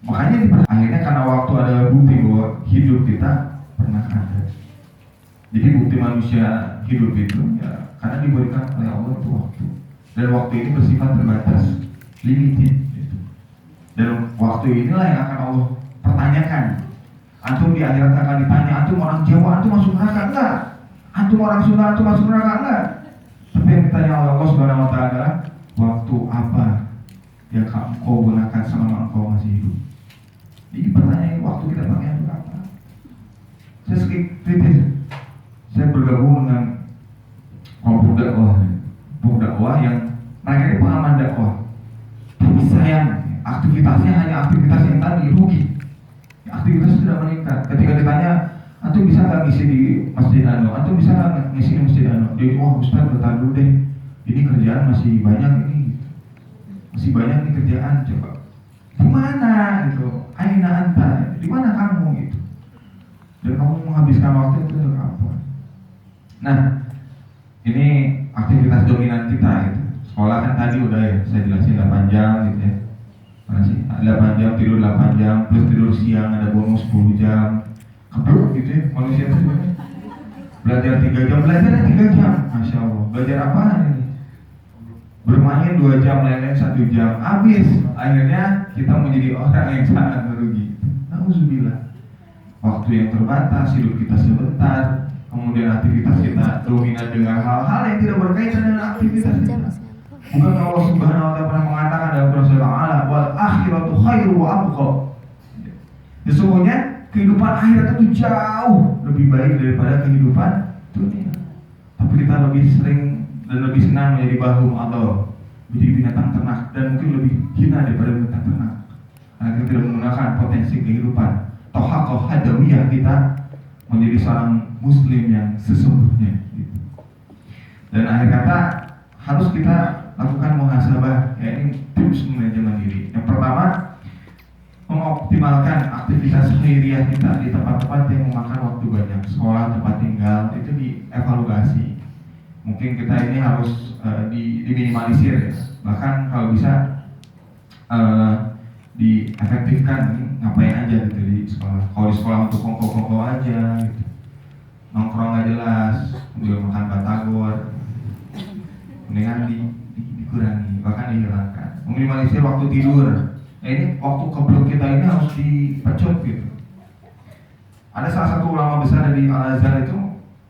Makanya akhirnya karena waktu ada bukti bahwa hidup kita pernah ada. Jadi bukti manusia hidup itu ya karena diberikan oleh Allah itu waktu. Dan waktu ini bersifat terbatas, limited gitu. Dan waktu inilah yang akan Allah pertanyakan. Antum di akhirat akan ditanya, antum orang Jawa, antum masuk neraka enggak? Antum orang Sunda, antum masuk neraka enggak? Tapi yang ditanya oleh Allah Subhanahu wa taala, waktu apa yang kau gunakan selama engkau masih hidup? Jadi pertanyaan waktu kita pakai untuk apa? Saya sedikit kritis. Saya bergabung dengan kelompok dakwah yang mereka ini pengalaman dakwah. Tapi sayang, aktivitasnya hanya aktivitas yang tadi rugi. Aktivitas tidak meningkat. Ketika ditanya, antum bisa nggak ngisi di Masjid Ano? Antum bisa nggak ngisi di Masjid Ano? Dia, wah Ustaz bentar dulu deh. Ini kerjaan masih banyak ini. Masih banyak nih kerjaan, coba. Di mana gitu? Aina anta? Di mana kamu gitu? Dan kamu menghabiskan waktu itu untuk apa? Nah, ini aktivitas dominan kita gitu. Sekolah kan tadi udah ya, saya jelasin 8 jam gitu ya. Masih 8 jam, tidur 8 jam, plus tidur siang ada bonus 10 jam. Keblok gitu ya, manusia itu. Belajar 3 jam, belajar 3 jam. Masya Allah, belajar apa ini? Bermain 2 jam, lain-lain 1 jam. Habis, akhirnya kita menjadi orang yang sangat merugi. Nauzubillah. Waktu yang terbatas, hidup kita sebentar. Kemudian aktivitas kita dominan dengan hal-hal yang tidak berkaitan dengan aktivitas kita. Bukan Allah Subhanahu wa taala pernah mengatakan dalam Rasulullah Allah, wal akhiratu khairu wa abqa. Sesungguhnya kehidupan akhirat itu jauh lebih baik daripada kehidupan dunia. Tapi kita lebih sering dan lebih senang menjadi bahum atau menjadi binatang ternak dan mungkin lebih hina daripada binatang ternak. Karena kita tidak menggunakan potensi kehidupan. Tohakoh hadawiyah kita menjadi seorang muslim yang sesungguhnya gitu. Dan akhir kata harus kita lakukan muhasabah, ya ini tips manajemen diri. Yang pertama, mengoptimalkan aktivitas khairiyah kita di tempat-tempat yang memakan waktu banyak. Sekolah, tempat tinggal, itu dievaluasi. Mungkin kita ini harus diminimalisir ya. Bahkan kalau bisa diefektifkan, ngapain aja gitu di sekolah. Kalau di sekolah untuk kongko-kongko aja gitu. Nongkrong gak jelas, juga makan batagor. Mendingan dikurangi, bahkan dihilangkan. Meminimalisir waktu tidur. Ini waktu keblok kita ini harus dipecut gitu. Ada salah satu ulama besar dari Al-Azhar itu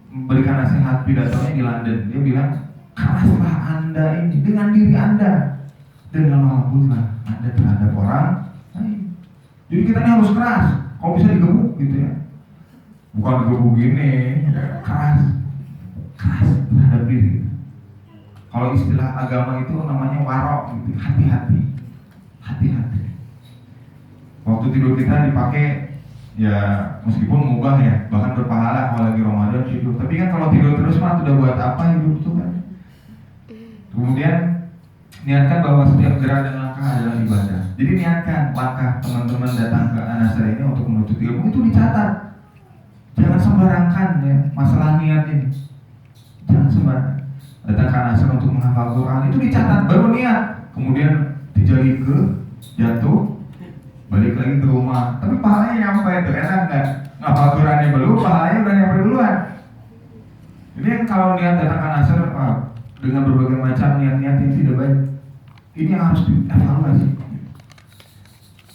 memberikan nasihat pidatonya di London. Dia bilang, keraslah Anda ini dengan diri Anda dan lemah lembutlah Anda terhadap orang lain. Jadi kita ini harus keras. Kalau bisa digebuk gitu ya. Bukan digebuk gini, keras terhadap diri. Kalau istilah agama itu namanya warok gitu. Hati-hati. Waktu tidur kita dipakai ya meskipun mubah ya, bahkan berpahala kalau lagi Ramadan tidur. Tapi kan kalau tidur terus mah udah buat apa hidup itu kan. Kemudian niatkan bahwa setiap gerak dan langkah adalah ibadah. Jadi niatkan langkah teman-teman datang ke Anasar ini untuk menuntut ilmu itu dicatat. Jangan sembarangkan ya masalah niat ini. Jangan sembarang. Datang ke Anasar untuk menghafal Quran itu dicatat baru niat. Kemudian dijali ke jatuh, balik lagi ke rumah. Tapi pahalanya nyampe itu enak nggak? Ngapal Qurannya belum, pahalanya udah nyampe duluan. Ini yang kalau niat datang ke Anasar dengan berbagai macam niat-niat yang tidak baik, ini yang harus dievaluasi.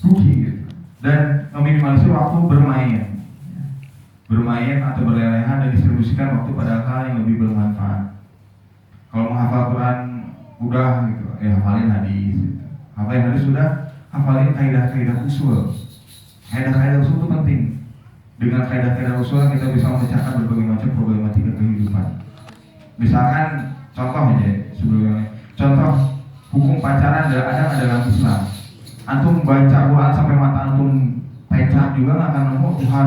Rugi gitu. Dan meminimalisir waktu bermain atau berlelehan dan distribusikan waktu pada hal yang lebih bermanfaat. Kalau menghafal Quran udah gitu, ya hafalin hadis gitu. Hafalin hadis sudah, hafalin kaidah-kaidah usul. Kaidah-kaidah usul itu penting. Dengan kaidah-kaidah usul kita bisa memecahkan berbagai macam problematika kehidupan. Misalkan contoh aja sebelumnya. Contoh hukum pacaran ada dalam Islam. Antum baca Quran sampai mata antum pecah juga nggak akan nemu Tuhan.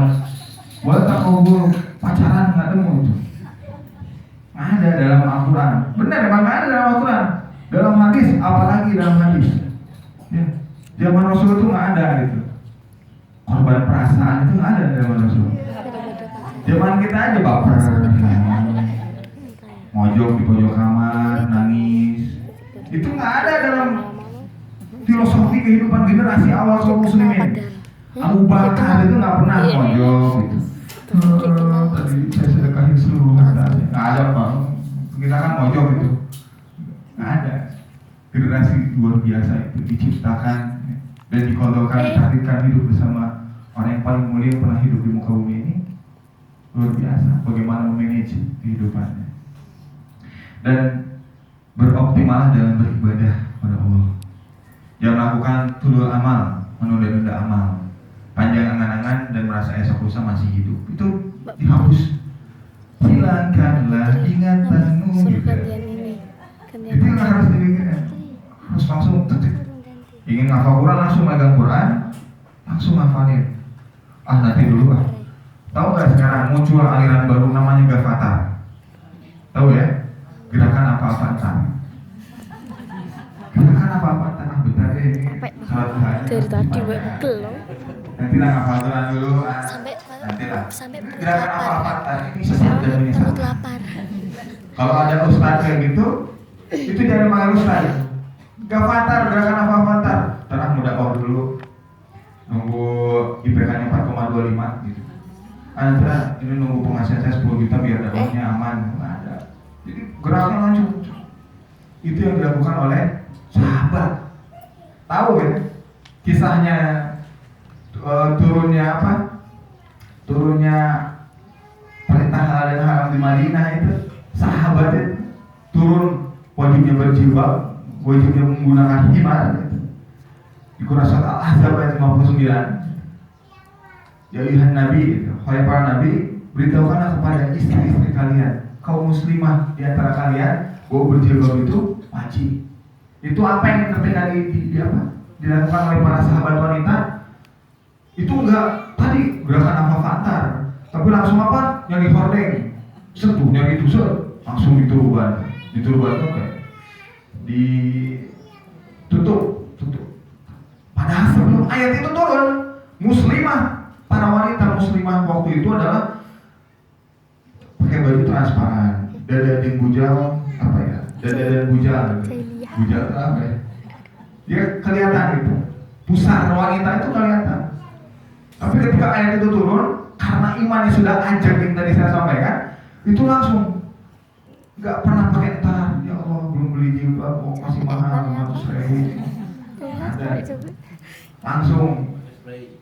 Buat tak pacaran nggak nemu itu. Nggak ada dalam Al-Quran. Benar emang nggak ada dalam Al-Quran. Dalam hadis apalagi dalam hadis. Ya. Zaman Rasul itu nggak ada gitu. Korban perasaan itu nggak ada dalam Rasul. Zaman kita aja baper. Mojok di pojok kamar, nangis. Itu nggak ada dalam filosofi kehidupan generasi awal kaum muslimin. Abu Bakar itu nggak pernah mojok gitu. Tadi saya sedekahin seluruh hartanya. Nggak ada Pak. Kita kan mojok gitu. Nggak ada. Generasi luar biasa itu diciptakan dan dikodokkan, ditakdirkan hidup bersama orang yang paling mulia yang pernah hidup di muka bumi ini. Luar biasa bagaimana memanage kehidupannya. Dan beroptimal dalam beribadah kepada Allah. Jangan lakukan tulul amal, menunda-nunda amal, panjang angan-angan dan merasa esok lusa masih hidup. Itu dihapus. Hilangkanlah ingatanmu gitu. Itu yang harus dipikirkan. Harus langsung ingin ngafal Quran langsung megang Quran, langsung ngafalin. Nanti dulu ah. Tahu nggak sekarang muncul aliran baru namanya Gavatar? Tahu ya? Gerakan apa-apa entar. Gerakan apa-apa entar. Bentar ya ini. Salat Tuhan. Dari tadi gue pegel loh. Nanti lah ngafal Quran dulu. Nanti lah. Gerakan apa-apa entar. Ini sesat dan menyesat. Lapar. Kalau ada ustaz kayak gitu, itu jangan panggil ustaz. Gavatar, gerakan apa-apa entar. Terang mudah dulu. Nunggu IPK-nya 4,25 gitu. Anda ini nunggu penghasilan saya 10 juta biar dapatnya aman. Nggak ada. Jadi gerakan lanjut. Itu yang dilakukan oleh sahabat. Tahu ya kisahnya turunnya apa? Turunnya perintah halal dan haram di Madinah itu sahabat itu turun wajibnya berjilbab, wajibnya menggunakan himar gitu. Di Quran surat Al-Ahzab ayat 59. Ya ayuhan Nabi, hai para Nabi, beritahukanlah kepada istri-istri kalian, kaum muslimah di antara kalian, bahwa berjilbab itu wajib. Itu apa yang ketika dilakukan oleh para sahabat wanita? Itu enggak tadi gerakan apa fatar, tapi langsung apa? Yang dihordeng, sepuh, yang ditusuk, langsung diturban itu kayak ditutup. Padahal sebelum ayat itu turun, muslimah, para wanita muslimah waktu itu adalah pakai baju transparan, dada dan bujal apa ya? Dada dan bujal apa ya? Dia kelihatan itu, pusar wanita itu kelihatan. Tapi ketika ayat itu turun, karena imannya sudah anjak yang tadi saya sampaikan, itu langsung nggak pernah pakai tar. Ya Allah, belum beli jilbab, masih mahal 500.000. Ada, langsung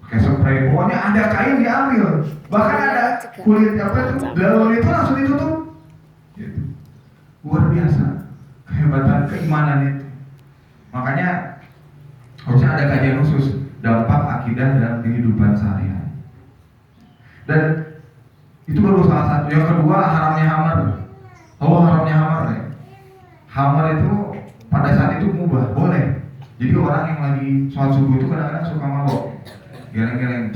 pakai spray. Pokoknya ada kain diambil, bahkan ada kulit apa itu, daun itu langsung ditutup. Gitu. Luar biasa kehebatan keimanan itu. Makanya harusnya ada kajian khusus dampak akidah dalam kehidupan sehari-hari. Dan itu baru salah satu. Yang kedua, haramnya hamar. Haramnya hamar ya. Hamar itu pada saat itu mubah, boleh. Jadi orang yang lagi sholat subuh itu kadang-kadang suka mabok, geleng-geleng,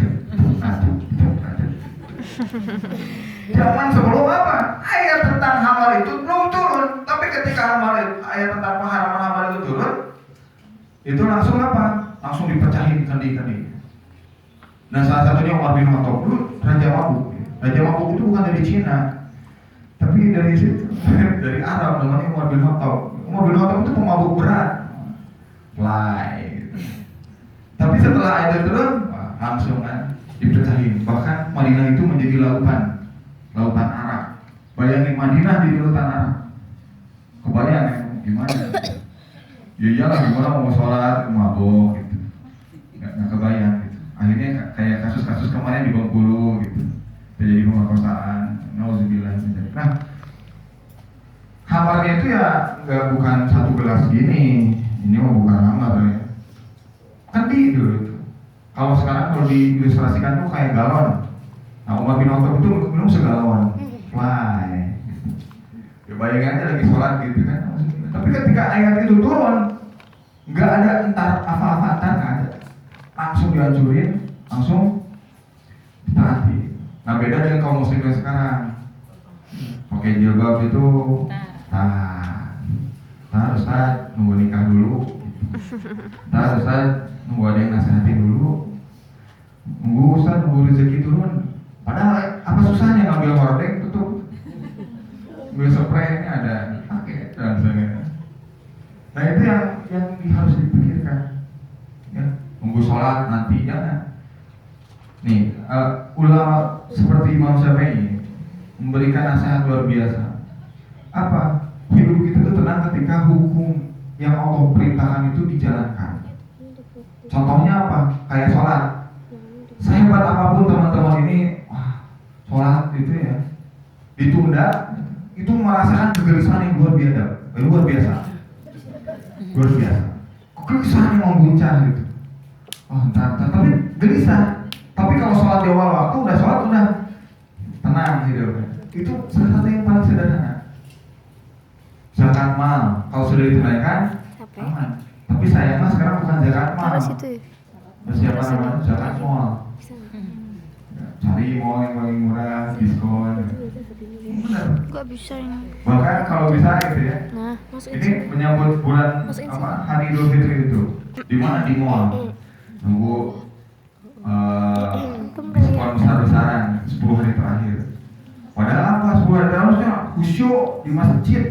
Zaman sebelum apa? Ayat tentang hamar itu belum turun. Tapi ketika ayat tentang pengharaman hamar itu turun, itu langsung apa? Langsung dipecahin kendi-kendi. Nah, salah satunya Umar bin Khattab dulu raja mabuk. Raja mabuk itu bukan dari Cina, tapi dari situ, dari Arab, namanya Umar bin Khattab. Umar bin Khattab itu pemabuk berat. Tapi setelah ayat itu turun, langsung kan dipecahin. Bahkan Madinah itu menjadi lautan Arab. Bayangin Madinah di lautan Arab. Kebayang ya, gimana? Ya iyalah, gimana mau sholat mabok gitu. Nggak kebayang gitu. Akhirnya kayak kasus-kasus kemarin di Bengkulu gitu, terjadi pemerkosaan. Nauzubillah. Nah, kamarnya itu ya bukan satu gelas gini. Ini mah bukan hamar ya. Kendi dulu itu. Kalau sekarang kalau diilustrasikan tuh kayak galon. Nah, Umar bin Khattab itu minum segalon. Wah. Ya bayangin aja lagi sholat gitu kan. Tapi ketika ayat itu turun, nggak ada entar apa-apa, entar nggak ada. Langsung dihancurin, langsung ditaati. Nah, beda dengan kaum muslimin sekarang. Pakai jilbab itu, Ustaz nunggu nikah dulu. Ustaz nunggu ada yang nasihatin dulu. Nunggu rezeki turun. Padahal apa susahnya ngambil hordeng tutup. Ngambil spray ini ada pakai dan sebagainya. Nah, itu yang harus dipikirkan. sholat nanti, jangan. Nih, ulama seperti Imam Syafi'i memberikan nasihat luar biasa. Apa? Hidup kita itu tenang ketika hukum yang Allah perintahkan itu dijalankan. Contohnya apa? Kayak sholat. Sehebat apapun teman-teman ini, sholat itu ya ditunda, itu merasakan kegelisahan yang luar biasa, kegelisahan yang membuncah gitu. Ntar, tapi gelisah. Tapi kalau sholat di awal waktu, udah sholat udah tenang gitu. Itu salah satu yang paling sederhana. Zakat mal, kalau sudah ditunaikan aman. Tapi sayangnya sekarang bukan zakat mal. Siapa namanya zakat mal. Cari mal yang paling murah, diskon. Benar. Gak bisa ini. Bahkan kalau bisa gitu ya. Nah, ini menyambut bulan hari Idul Fitri itu. Di mana? Di mall. Nunggu diskon besar-besaran 10 hari terakhir. Padahal apa? 10 hari terakhir khusyuk di masjid.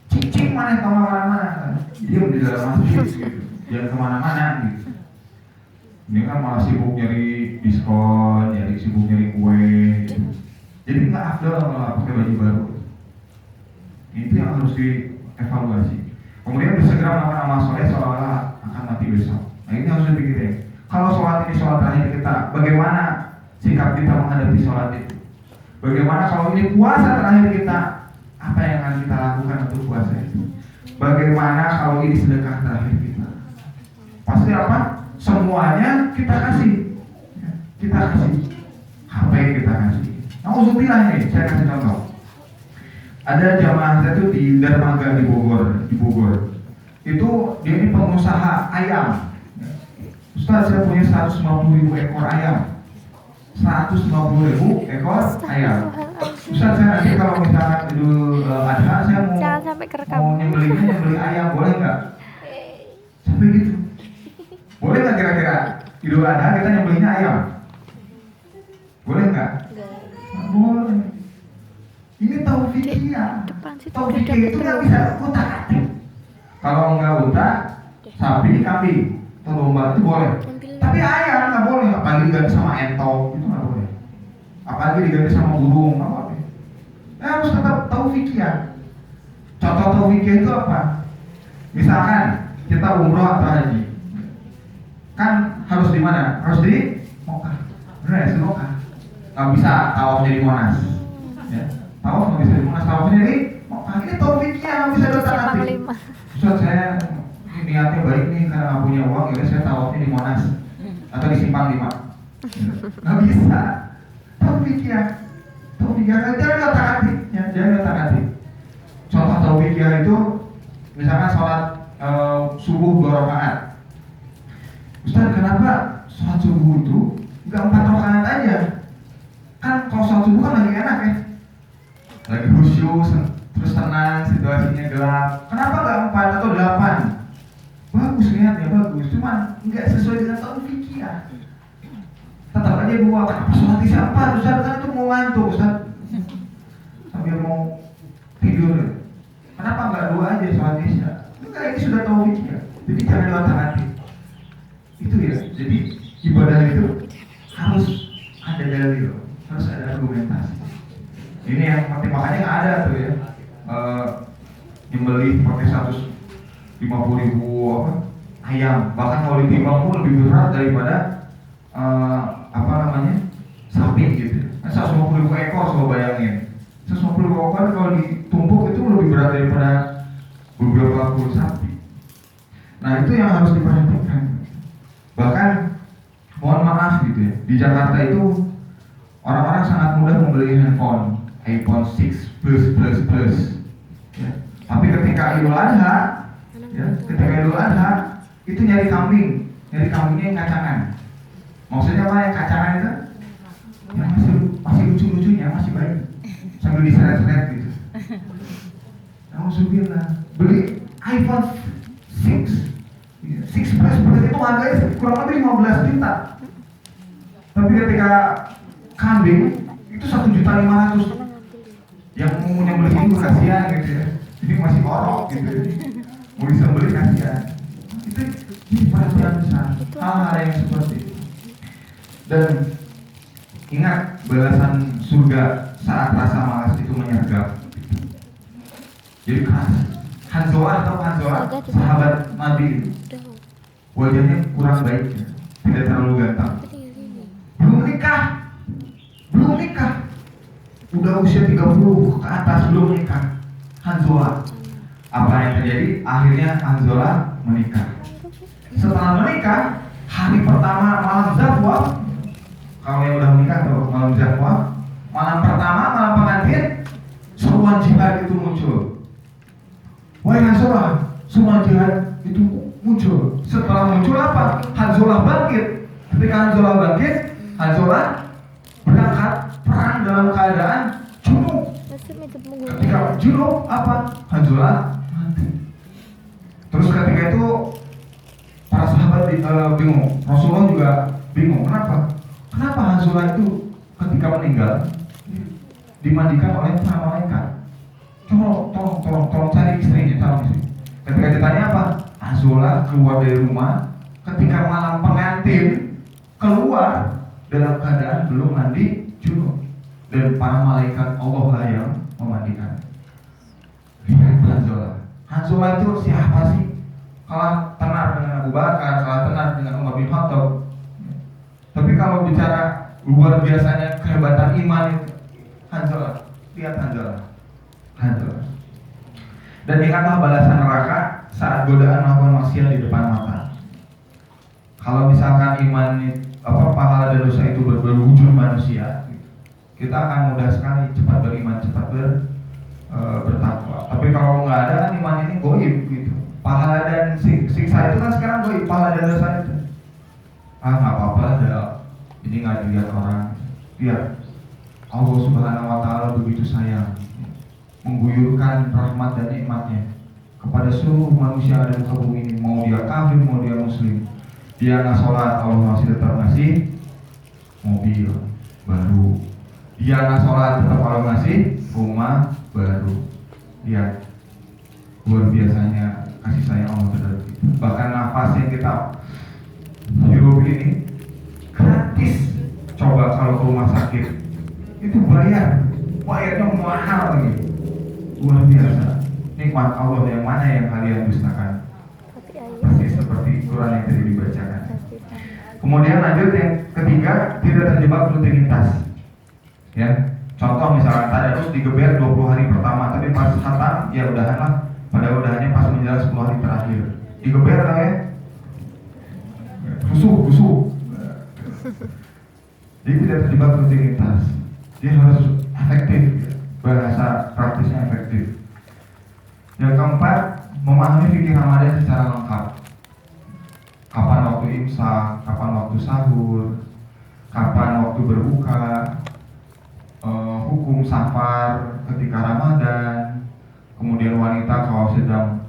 Cing mana kemana-mana. Diam di dalam masjid gitu. Jangan kemana-mana gitu. Ini kan malah sibuk nyari diskon, sibuk nyari kue gitu. Jadi nggak afdal kalau pakai baju baru. Itu yang harus dievaluasi. Kemudian bersegera melakukan amal soleh seolah-olah akan mati besok. Nah ini harus dipikirin. Kalau sholat ini sholat terakhir kita, bagaimana sikap kita menghadapi sholat itu? Bagaimana kalau ini puasa terakhir kita, apa yang akan kita lakukan untuk puasa itu? Bagaimana kalau ini sedekah terakhir kita? Pasti apa? Semuanya kita kasih. Kita kasih. HP kita kasih. Nauzubillah nih, saya kasih contoh. Ada jamaah saya itu di dermaga di Bogor. Itu dia ini pengusaha ayam. Ustaz, saya punya 150.000 ekor ayam. 150.000 ekor ayam. Ustaz, saya nanti kalau misalnya Idul Adha saya mau nyembeli ayam, boleh nggak? Sampai gitu. Boleh nggak kira-kira Idul Adha kita nyembelinya ayam? Boleh nggak? Boleh. Ini taufikiyah. Taufikiyah itu nggak bisa utak-atik. Kalau nggak utak, sapi, kambing, atau domba itu boleh. Tapi ayam nggak boleh. Apalagi diganti sama entong, itu nggak boleh. Apalagi diganti sama burung, nggak boleh. Harus tetap taufikiyah. Contoh taufikiyah itu apa? Misalkan kita umroh atau haji, kan harus di mana? Harus di Mekah. Benar ya, di Mekah. Nggak bisa tawafnya di Monas. Ya. Tawaf nggak bisa di Monas, tawafnya di Mekah. Ini taufikiyah, nggak bisa dosa-dosa. Ustaz, saya niatnya baik nih karena nggak punya uang, ya saya tawafnya di Monas atau di Simpang 5. Nggak bisa. Taufikiyah, jangan otak-atik, ya, jangan otak-atik. Contoh taufikiyah itu, misalkan sholat subuh 2 rakaat. Ustaz, kenapa sholat subuh itu nggak 4 rakaat aja? Kan kalau sholat subuh kan lagi enak ya, lagi khusyuk, terus tenang, situasinya gelap. Kenapa nggak 4 atau 8? Bagus niatnya, bagus, cuman nggak sesuai dengan taufikiyah. Tetap aja buat, kenapa sholat isya 4? Ustaz, kan itu mau ngantuk Ustaz, sambil mau tidur. Kenapa nggak 2 aja sholat isya? Enggak, ini sudah taufikiyah. Jadi jangan otak-atik. Itu ya, jadi ibadah itu harus ada dalil, harus ada argumentasi. Ini yang penting, makanya nggak ada tuh ya nyembelih pakai 150.000 ayam. Bahkan kalau ditimbang pun lebih berat daripada sapi gitu. 150.000 ekor, coba bayangin. 150.000 ekor kalau ditumpuk itu lebih berat daripada beberapa puluh sapi. Nah itu yang harus diperhatikan. Bahkan mohon maaf gitu ya, di Jakarta itu orang-orang sangat mudah membeli handphone iPhone 6 plus ya. Tapi ketika Idul Adha ya, itu nyari kambingnya yang kacangan. Maksudnya apa yang kacangan itu? Yang masih lucu-lucunya, masih baik, sambil diseret-seret gitu. Alhamdulillah, beli iPhone 6 Plus itu harganya kurang lebih 15 juta. Tapi ketika kambing itu 1.500.000. Yang mau nyembelih itu kasihan gitu ya. Ini masih korok gitu. Mau disembelih kasihan. Itu perhatian besar. Hal-hal yang seperti itu. Dan ingat balasan surga saat rasa malas itu menyergap. Jadi Hanzolah atau Hanzolah, sahabat Nabi, wajahnya kurang baik, tidak terlalu ganteng. Belum nikah, udah usia 30 ke atas belum nikah. Hanzolah, apa yang terjadi? Akhirnya Hanzolah menikah. Setelah menikah, hari pertama malam Zafwaf, kalau yang udah menikah tuh malam Zafwaf, malam pertama, malam pengantin, seruan jihad itu muncul. Wahai Hanzolah, seruan jihad itu muncul. Setelah muncul apa? Hanzolah bangkit. Ketika Hanzolah bangkit, Hanzolah berangkat perang dalam keadaan junub. Ketika junub apa? Hanzolah mati. Terus ketika itu para sahabat bingung. Rasulullah juga bingung. Kenapa Hanzolah itu ketika meninggal dimandikan oleh para malaikat? Tolong cari istrinya, calon istri. Ketika ditanya apa? Hanzolah keluar dari rumah ketika malam pengantin, keluar dalam keadaan belum mandi junub, dan para malaikat Allah lah yang memandikan. Lihat Hanzolah itu siapa sih? Kalah tenar dengan Abu Bakar, kalah tenar dengan Umar bin Khattab. Tapi kalau bicara luar biasanya kehebatan iman itu Hanzolah. Lihat Hanzolah. Dan ingatlah balasan neraka saat godaan melakukan maksiat di depan mata. Kalau misalkan iman pahala dan dosa itu berwujud manusia, kita akan mudah sekali cepat beriman, cepat bertakwa. Tapi kalau nggak ada kan iman ini goib gitu. Pahala dan siksa itu kan sekarang goib, pahala dan dosa itu. Nggak apa-apa, ini nggak dilihat orang. Lihat, Allah Subhanahu Wa Taala begitu sayang, mengguyurkan rahmat dan nikmatnya kepada seluruh manusia yang ada di muka bumi ini, mau dia kafir, mau dia muslim. Dia nggak sholat, Allah masih tetap ngasih mobil baru. Dia nggak sholat, tetap Allah ngasih rumah baru. Lihat, luar biasanya kasih sayang Allah terhadap kita. Bahkan nafas yang kita hirup ini gratis. Coba kalau ke rumah sakit itu bayarnya mahal lagi. Luar biasa. Nikmat Allah yang mana yang kalian dustakan? Pasti seperti Quran yang tadi dibacakan. Kemudian lanjut yang ketiga, tidak terjebak rutinitas. Ya, contoh misalnya tadarus digeber 20 hari pertama, tapi pas khatam ya udahan lah. Pada udahannya pas menjelang 10 hari terakhir. Digeber lah ya. Busuk. Jadi tidak terjebak rutinitas. Dia harus efektif. Bahasa praktisnya efektif. Yang keempat, memahami fikih Ramadan secara lengkap. Kapan waktu imsak, kapan waktu sahur, kapan waktu berbuka, hukum safar ketika Ramadan, kemudian wanita kalau sedang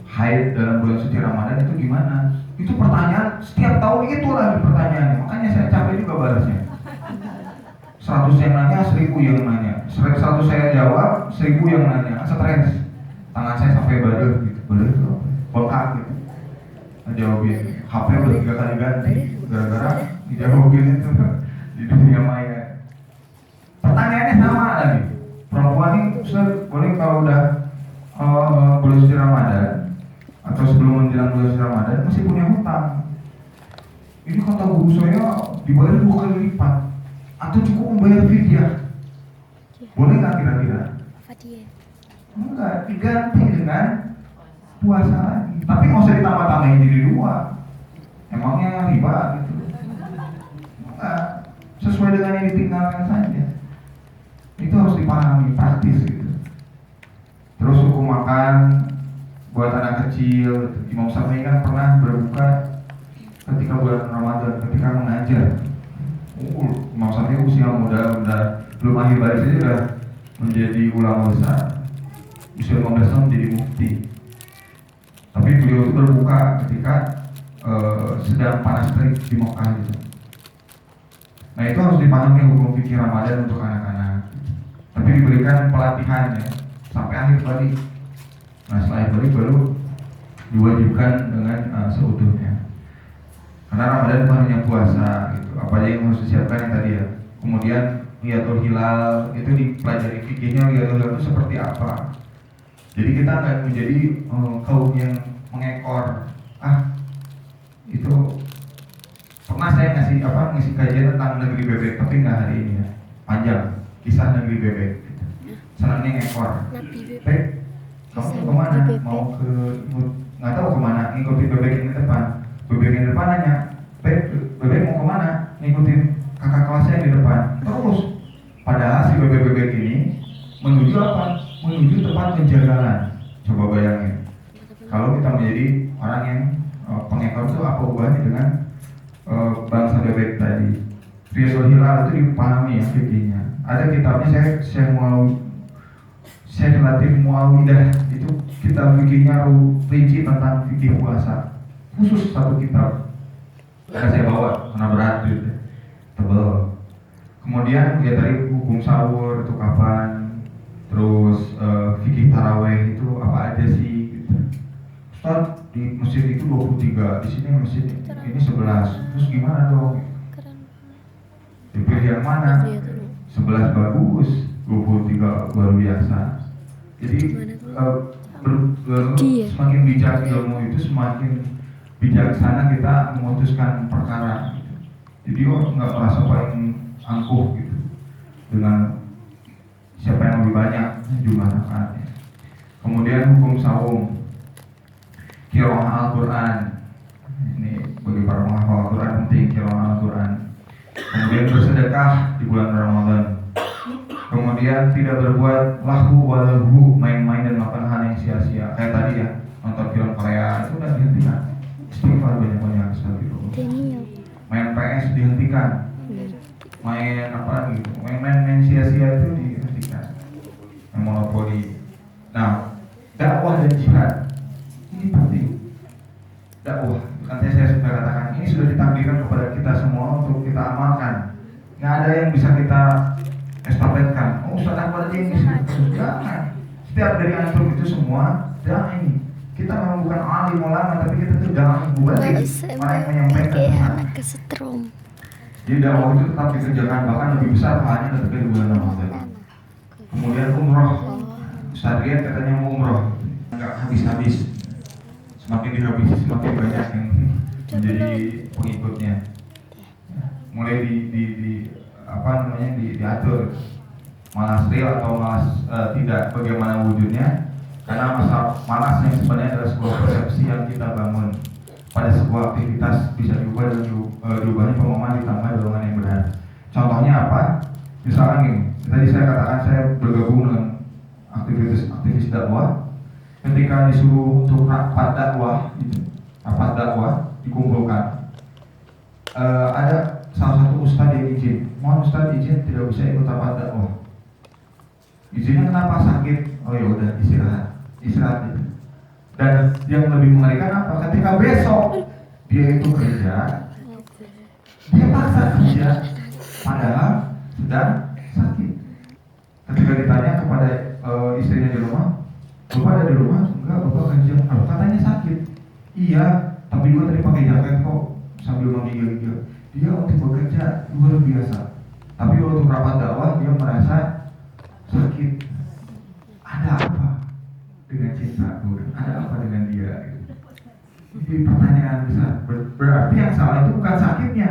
haid dalam bulan suci Ramadan itu gimana? Itu pertanyaan setiap tahun itu lagi pertanyaannya. Makanya saya capek juga balasnya. 100 yang nanya, 1000 yang nanya. 100 saya jawab, 1000 yang nanya. Stres. Tangan saya sampai badut gitu. Badut itu bengkak gitu. Jawabin. HP udah 3 kali ganti gara-gara dijawabin itu di dunia maya. Pertanyaannya sama lagi. Perempuan ini boleh kalau udah bulan suci Ramadan atau sebelum menjelang bulan suci Ramadan masih punya hutang. Ini kata guru saya dibayar 2 kali lipat. Atau cukup membayar fidyah. Boleh nggak kira-kira? Enggak, diganti dengan puasa lagi. Tapi nggak usah ditambah-tambahin jadi 2. Emangnya riba gitu? Enggak, sesuai dengan yang ditinggalkan saja. Itu harus dipahami, praktis gitu. Terus hukum makan buat anak kecil. Imam Syafi'i kan pernah berbuka ketika bulan Ramadan, ketika mengajar. Imam Syafi'i usia muda, belum akhir baris saja sudah menjadi ulama besar. Usia 15 tahun menjadi mufti. Tapi beliau itu berbuka ketika sedang panas terik di Mekah gitu. Nah itu harus dipahami hukum fikih Ramadan untuk anak-anak. Tapi diberikan pelatihan ya sampai akhir balik. Nah setelah akhir balik baru diwajibkan dengan seutuhnya. Karena Ramadan bukan hanya puasa gitu, apa aja yang harus disiapkan yang tadi ya. Kemudian liatul hilal itu dipelajari fikihnya, liatul hilal itu seperti apa. Jadi kita akan menjadi kaum yang mengekor. Itu pernah saya ngisi kajian tentang negeri bebek, tapi nggak hari ini ya. Panjang kisah negeri bebek. Senangnya ngekor. Bebek, kamu mau kemana? Mau ke nggak tahu kemana? Ngikutin bebek yang di depan. Bebek yang di depan nanya, bebek mau kemana? Ngikutin kakak kelasnya yang di depan. Terus, padahal si bebek-bebek ini menuju apa? Menuju tempat penjagalan. Coba bayangin, kalau kita menjadi orang yang pengekor itu apa hubungannya dengan bangsa bebek tadi. Riyatul Hilal itu dipahami ya fikihnya. Ada kitabnya Syekh Latif Muawidah, itu kitab fikihnya rinci tentang fikih puasa. Khusus satu kitab. Karena saya bawa karena berat gitu. Tebal. Kemudian ya tadi hukum sahur itu kapan, terus fikih taraweh itu apa aja sih gitu. Ustaz, di masjid itu 23, di sini masjid ini 11. Terus gimana dong? Dipilih yang mana? 11 bagus, 23 luar biasa. Jadi semakin bijak ilmu itu semakin bijaksana kita memutuskan perkara. Jadi nggak merasa paling angkuh gitu dengan siapa yang lebih banyak jumlah rakaatnya. Kemudian hukum saum, qiraah Al-Quran, ini bagi para penghafal Al-Quran penting qiraah Al-Quran. Kemudian bersedekah di bulan Ramadan. Kemudian tidak berbuat lahu walahu, main-main dan melakukan hal yang sia-sia. Kayak tadi ya, nonton film Korea itu udah dihentikan. Istighfar banyak-banyak astagfirullah. Main PS dihentikan. Main apa gitu, main sia-sia itu dihentikan. Main monopoli. Nah, dakwah dan jihad ini penting. Dakwah, nanti saya sudah katakan ini sudah ditakdirkan kepada kita semua untuk kita amalkan. Nggak ada yang bisa kita estafetkan. Ustaz apa aja yang bisa? Jangan. Setiap dari antum itu semua dai. Kita memang bukan alim ulama, tapi kita tuh dalam bukan orang yang menyampaikan anak kesetrum. Jadi dakwah itu tetap dikerjakan, bahkan lebih besar pahalanya ketika di bulan Ramadan. Kemudian umroh, Ustaz Rian katanya mau umroh, nggak habis-habis. Semakin dihabisi semakin banyak yang menjadi pengikutnya. Mulai diatur malas real atau malas tidak, bagaimana wujudnya. Karena malas yang sebenarnya adalah sebuah persepsi yang kita bangun pada sebuah aktivitas bisa diubah dan diubahnya pemahaman ditambah dorongan yang benar. Contohnya apa? Misalnya gini, tadi saya katakan saya bergabung dengan aktivis dakwah. Ketika disuruh untuk rapat dakwah dikumpulkan, ada salah satu ustadz yang izin, mohon ustadz izin tidak bisa ikut rapat dakwah. Izinnya kenapa? Sakit. Oh ya udah istirahat itu. Dan yang lebih mengerikan apa? Ketika besok dia itu kerja, dia paksa kerja, padahal sedang sakit. Ketika ditanya kepada istrinya di rumah, bapak ada di rumah? Enggak, bapak kerja. Katanya sakit. Iya, tapi gue tadi pakai jaket kok sambil menggigil-gigil. Dia untuk bekerja luar biasa, tapi untuk rapat dakwah dia merasa sakit. Ada apa dengan cinta? Ada apa dengan dia? Jadi pertanyaan besar. Berarti yang salah itu bukan sakitnya,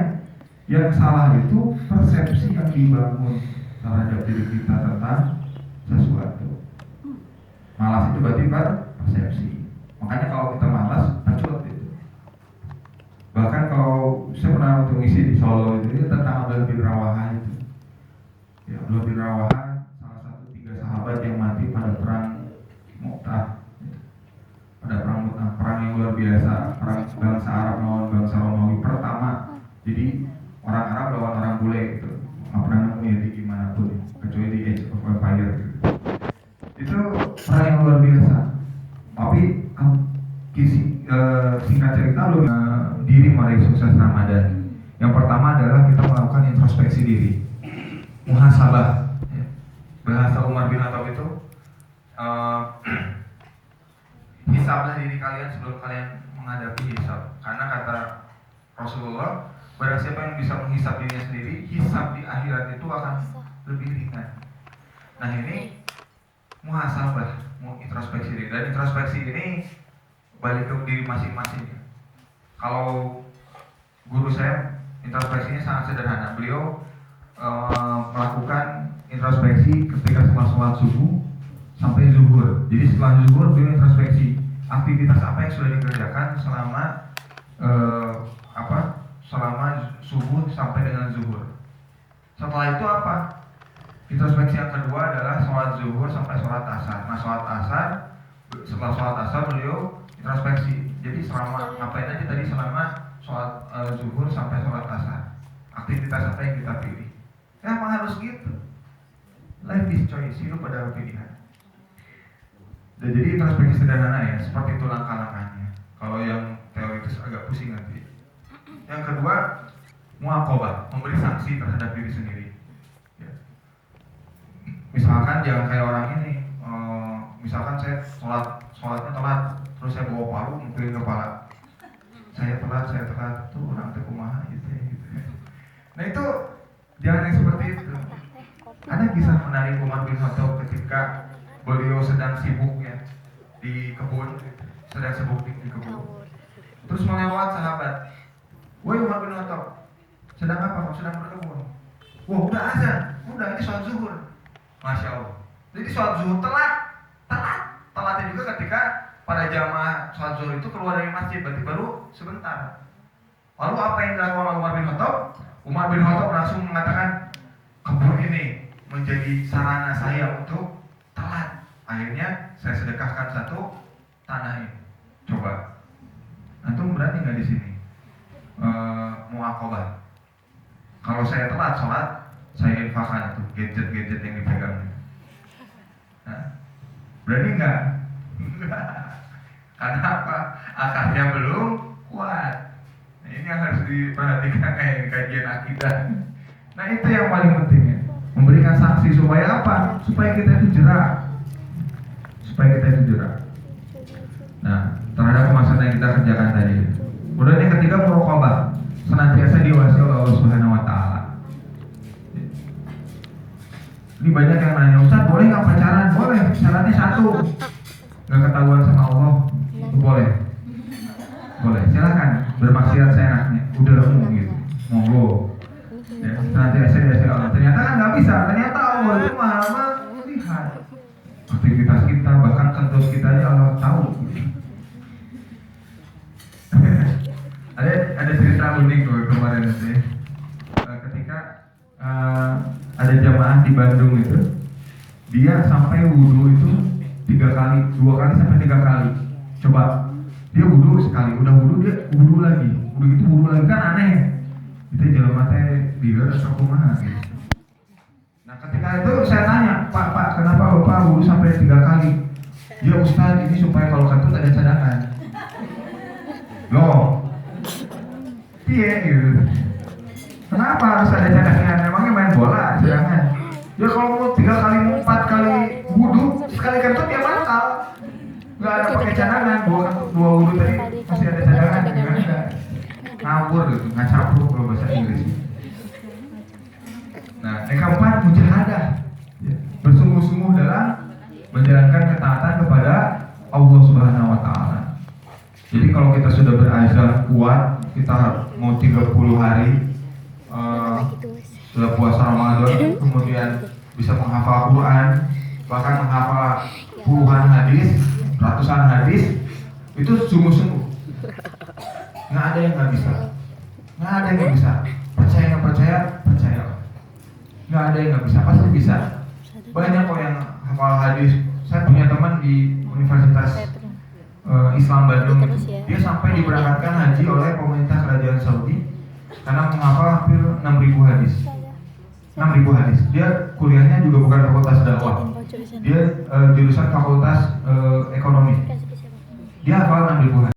yang salah itu persepsi yang dibangun terhadap diri kita tentang sesuatu. Malas itu berarti persepsi. Makanya kalau kita malas, acuat itu. Bahkan kalau saya pernah untuk ngisi di Solo itu tentang Abdullah bin Rawaha itu. Ya, Abdullah bin Rawaha salah satu 3 sahabat yang mati pada perang Mu'tah. Pada perang Mu'tah, perang yang luar biasa, perang bangsa Arab lawan bangsa Romawi pertama. Jadi orang Arab lawan orang bule gitu. Nggak pernah nemu ya di gimana pun, kecuali di Age of Empire gitu. Itu perang yang luar biasa. Tapi singkat cerita diri meraih sukses Ramadan. Yang pertama adalah kita melakukan introspeksi diri, muhasabah. Bahasa Umar bin Khattab itu hisablah diri kalian sebelum kalian menghadapi hisab. Karena kata Rasulullah, barang siapa yang bisa menghisap dirinya sendiri, hisap di akhirat itu akan lebih ringan. Nah ini muhasabah, introspeksi diri. Dan introspeksi ini balik ke diri masing-masing. Kalau guru saya introspeksinya sangat sederhana. Beliau melakukan introspeksi ketika setelah sholat subuh sampai zuhur. Jadi setelah zuhur beliau introspeksi aktivitas apa yang sudah dikerjakan selama selama subuh sampai dengan zuhur. Setelah itu apa? Introspeksi yang kedua adalah sholat zuhur sampai sholat asar. Nah sholat asar, setelah sholat asar beliau introspeksi. Jadi selama ngapain aja tadi selama sholat zuhur sampai sholat asar, aktivitas apa yang kita pilih. Ya emang harus gitu. Life is choice, hidup adalah pilihan. Dan jadi introspeksi sederhana ya, seperti itu langkah-langkahnya. Kalau yang teoritis agak pusing nanti. Yang kedua, muaqabah, memberi sanksi terhadap diri sendiri. Ya. Misalkan jangan kayak orang ini, misalkan saya sholatnya telat, terus saya bawa palu mukulin kepala. Saya telat, tuh orang teh kumaha gitu. Nah itu jangan yang seperti itu. Ada kisah menarik Umar bin Khattab ketika beliau sedang sibuk ya di kebun, di kebun. Terus melewat sahabat. Woi Umar bin Khattab, sedang apa? Kamu sedang berkebun. Wah udah azan, udah ini sholat zuhur. Masya Allah. Jadi sholat zuhur telatnya juga ketika pada jamaah sholat zuhur itu keluar dari masjid, berarti baru sebentar. Lalu apa yang dilakukan oleh Umar bin Khattab? Umar bin Khattab langsung mengatakan, kebun ini menjadi sarana saya untuk telat. Akhirnya saya sedekahkan satu tanah ini. Coba, antum berani nggak di sini? Muaqabah. Kalau saya telat sholat, saya infakkan itu gadget-gadget yang dipegang. Nah, berani nggak? Karena apa? Akarnya belum kuat. Nah, ini yang harus diperhatikan kajian akidah. Nah itu yang paling penting ya. Memberikan sanksi supaya apa? Supaya kita itu jerak. Nah, terhadap kemaksiatan yang kita kerjakan tadi. Kemudian yang ketiga, muraqabah, senantiasa diawasi oleh Allah Subhanahu wa taala. Ini banyak yang nanya, Ustaz boleh nggak pacaran? Boleh, syaratnya satu, nggak ketahuan sama Allah. Itu boleh, silakan bermaksiat seenaknya, udahmu gitu, monggo. Ya, senantiasa diawasi Allah. Ternyata kan nggak bisa, ternyata Allah itu maha melihat aktivitas kita, bahkan kentut kita aja Allah tahu. Ada cerita unik kemarin sih. Ketika ada jamaah di Bandung itu, dia sampai wudhu itu 2 kali 3 kali. Coba dia wudhu sekali, udah wudhu dia wudhu lagi kan aneh. Itu jelema teh bieur atau kumaha gitu. Nah ketika itu saya tanya, Pak kenapa Bapak wudhu sampai 3 kali? Ya Ustaz, ini supaya kalau kentut ada cadangan. Loh, iya gitu. Kenapa harus ada cadangan? Emangnya main bola cadangan? Ya kalau mau 3 kali, 4 kali wudhu, sekali kentut ya batal. Gak ada pakai cadangan, 2 wudhu tadi masih ada cadangan, gimana? Ngawur gitu, ngacapruk kalau bahasa Inggris. Nah, yang keempat, mujahadah, bersungguh-sungguh dalam menjalankan ketaatan kepada Allah Subhanahu wa taala. Jadi kalau kita sudah berazam kuat, kita mau 30 hari sudah puasa Ramadan, kemudian bisa menghafal Quran, bahkan menghafal puluhan hadis, ratusan hadis, itu sungguh-sungguh. Nggak ada yang nggak bisa. Percaya nggak percaya, percaya. Nggak ada yang nggak bisa, pasti bisa. Banyak kok yang hafal hadis. Saya punya teman di Universitas Islam Bandung, dia sampai diberangkatkan haji oleh pemerintah kerajaan Saudi karena menghafal hampir 6.000 hadis. 6.000 hadis. Dia kuliahnya juga bukan fakultas dakwah. Dia jurusan fakultas ekonomi. Dia hafal 6.000 hadis.